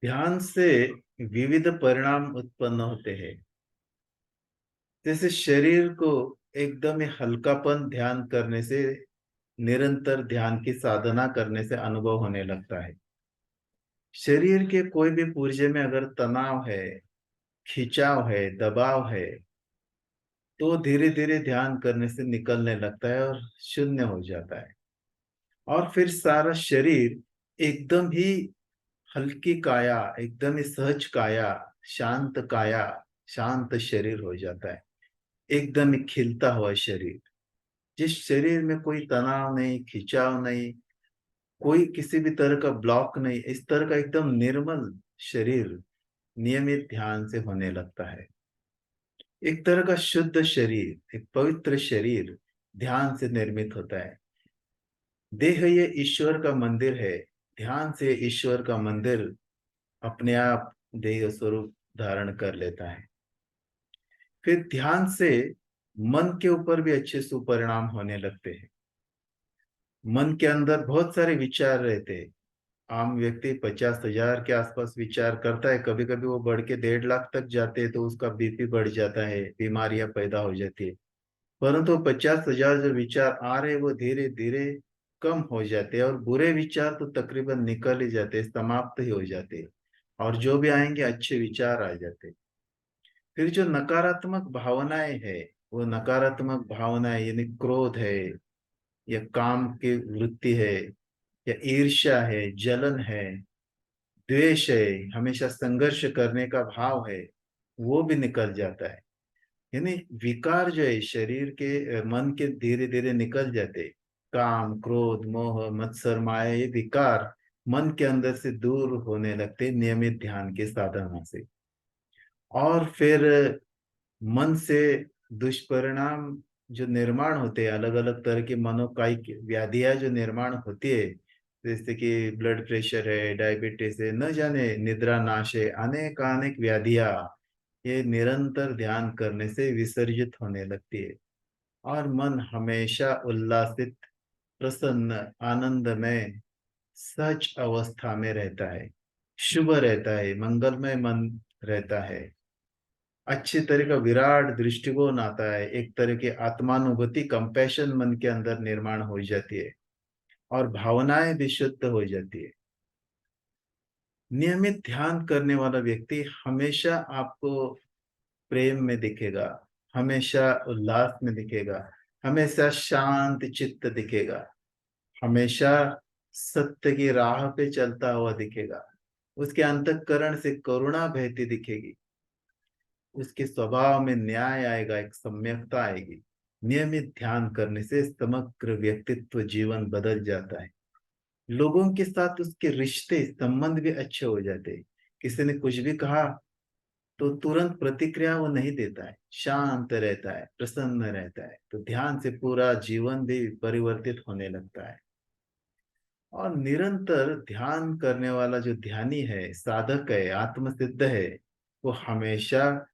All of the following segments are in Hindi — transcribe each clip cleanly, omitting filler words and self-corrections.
ध्यान से विविध परिणाम उत्पन्न होते हैं। जैसे शरीर को एकदम ही हल्कापन ध्यान करने से, निरंतर ध्यान की साधना करने से अनुभव होने लगता है। शरीर के कोई भी पुर्जे में अगर तनाव है, खिंचाव है, दबाव है, तो धीरे धीरे ध्यान करने से निकलने लगता है और शून्य हो जाता है। और फिर सारा शरीर एकदम ही हल्की काया, एकदम ही सहज काया, शांत शरीर हो जाता है। एकदम ही खिलता हुआ शरीर, जिस शरीर में कोई तनाव नहीं, खिंचाव नहीं, कोई किसी भी तरह का ब्लॉक नहीं, इस तरह का एकदम निर्मल शरीर नियमित ध्यान से होने लगता है। एक तरह का शुद्ध शरीर, एक पवित्र शरीर ध्यान से निर्मित होता है। देह ये ईश्वर का मंदिर है। ध्यान से ईश्वर का मंदिर अपने आप देह स्वरूप धारण कर लेता है। फिर ध्यान से मन के ऊपर भी अच्छे सुपरिणाम होने लगते हैं। मन के अंदर बहुत सारे विचार रहते हैं। आम व्यक्ति 50,000 के आसपास विचार करता है, कभी कभी वो बढ़ के 1.5 लाख तक जाते हैं, तो उसका बीपी बढ़ जाता है, बीमारियां पैदा हो जाती है। परंतु 50,000 जो विचार आ रहे हैं वो धीरे धीरे कम हो जाते हैं, और बुरे विचार तो तकरीबन निकल ही जाते हैं, समाप्त ही हो जाते हैं। और जो भी आएंगे अच्छे विचार आ जाते हैं। फिर जो नकारात्मक भावनाएं है, वो नकारात्मक भावनाएं यानी क्रोध है, या काम की वृत्ति है, या ईर्ष्या है, जलन है, द्वेष है, हमेशा संघर्ष करने का भाव है, वो भी निकल जाता है। यानी विकार जो है शरीर के, मन के धीरे धीरे निकल जाते। काम, क्रोध, मोह, मत्सर, माया, ये विकार मन के अंदर से दूर होने लगते नियमित ध्यान के साधना से। और फिर मन से दुष्परिणाम जो निर्माण होते हैं, अलग अलग तरह की मनोकायिक व्याधियां जो निर्माण होती है, जैसे कि ब्लड प्रेशर है, डायबिटीज है, न जाने निद्रा नाश है, अनेक अनेक व्याधियां ये निरंतर ध्यान करने से विसर्जित होने लगती है। और मन हमेशा उल्लासित, प्रसन्न, आनंदमय, सच अवस्था में रहता है, शुभ रहता है, मंगलमय मन रहता है। अच्छी तरह का विराट दृष्टिकोण आता है, एक तरह की आत्मानुभूति, कंपैशन मन के अंदर निर्माण हो जाती है, और भावनाएं भी शुद्ध हो जाती है। नियमित ध्यान करने वाला व्यक्ति हमेशा आपको प्रेम में दिखेगा, हमेशा उल्लास में दिखेगा, हमेशा शांत चित्त दिखेगा, हमेशा सत्य की राह पे चलता हुआ दिखेगा। उसके अंतःकरण से करुणा बहती दिखेगी। उसके स्वभाव में न्याय आएगा, एक सम्यकता आएगी। नियमित ध्यान करने से समग्र व्यक्तित्व, जीवन बदल जाता है। लोगों के साथ उसके रिश्ते, संबंध भी अच्छे हो जाते हैं। किसी ने कुछ भी कहा तो तुरंत प्रतिक्रिया वो नहीं देता है, शांत रहता है, प्रसन्न रहता है। तो ध्यान से पूरा जीवन भी परिवर्तित होने लगता है। और निरंतर ध्यान करने वाला जो ध्यानी है, साधक है, आत्मसिद्ध है, वो हमेशा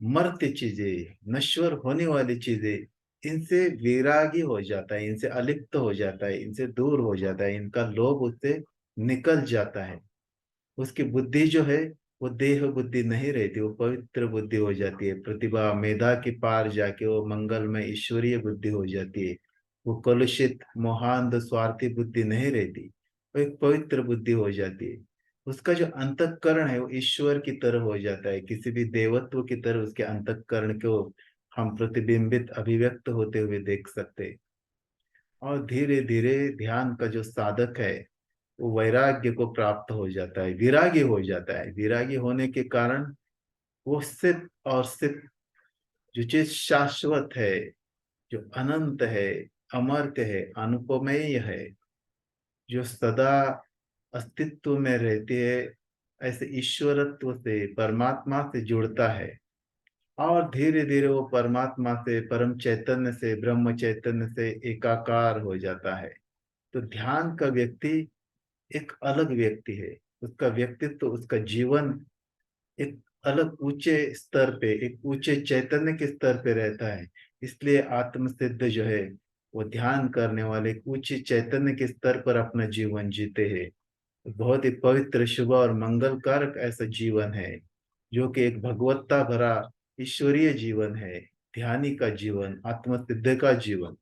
मर्त्य चीजें, नश्वर होने वाली चीजें, इनसे वैरागी हो जाता है, इनसे अलिप्त हो जाता है, इनसे दूर हो जाता है, इनका लोभ उससे निकल जाता है। उसकी बुद्धि जो है वो देह बुद्धि नहीं रहती, वो पवित्र बुद्धि हो जाती है। प्रतिभा, मेधा के पार जाके वो मंगलमय ईश्वरीय बुद्धि हो जाती है। वो कलुषित, मोहांध, स्वार्थी बुद्धि नहीं रहती, वो एक पवित्र बुद्धि हो जाती है। उसका जो अंतःकरण है वो ईश्वर की तरह हो जाता है, किसी भी देवत्व की तरह उसके अंतःकरण को हम प्रतिबिंबित, अभिव्यक्त होते हुए देख सकते हैं। और धीरे धीरे ध्यान का जो साधक है वो वैराग्य को प्राप्त हो जाता है, विरागी हो जाता है। विरागी होने के कारण वो सिद्ध और सिद्ध, जो चीज शाश्वत है, जो अनंत है, अमर्त्य है, अनुपमेय है, जो सदा अस्तित्व में रहती है, ऐसे ईश्वरत्व से, परमात्मा से जुड़ता है। और धीरे धीरे वो परमात्मा से, परम चैतन्य से, ब्रह्म चैतन्य से एकाकार हो जाता है। तो ध्यान का व्यक्ति एक अलग व्यक्ति है। उसका व्यक्तित्व, उसका जीवन एक अलग ऊंचे स्तर पे, एक ऊंचे चैतन्य के स्तर पे रहता है। इसलिए आत्मसिद्ध जो है वो ध्यान करने वाले एक ऊंचे चैतन्य के स्तर पर अपना जीवन जीते हैं। बहुत ही पवित्र, शुभ और मंगलकारक ऐसा जीवन है जो कि एक भगवत्ता भरा ईश्वरीय जीवन है, ध्यानी का जीवन, आत्मसिद्ध का जीवन।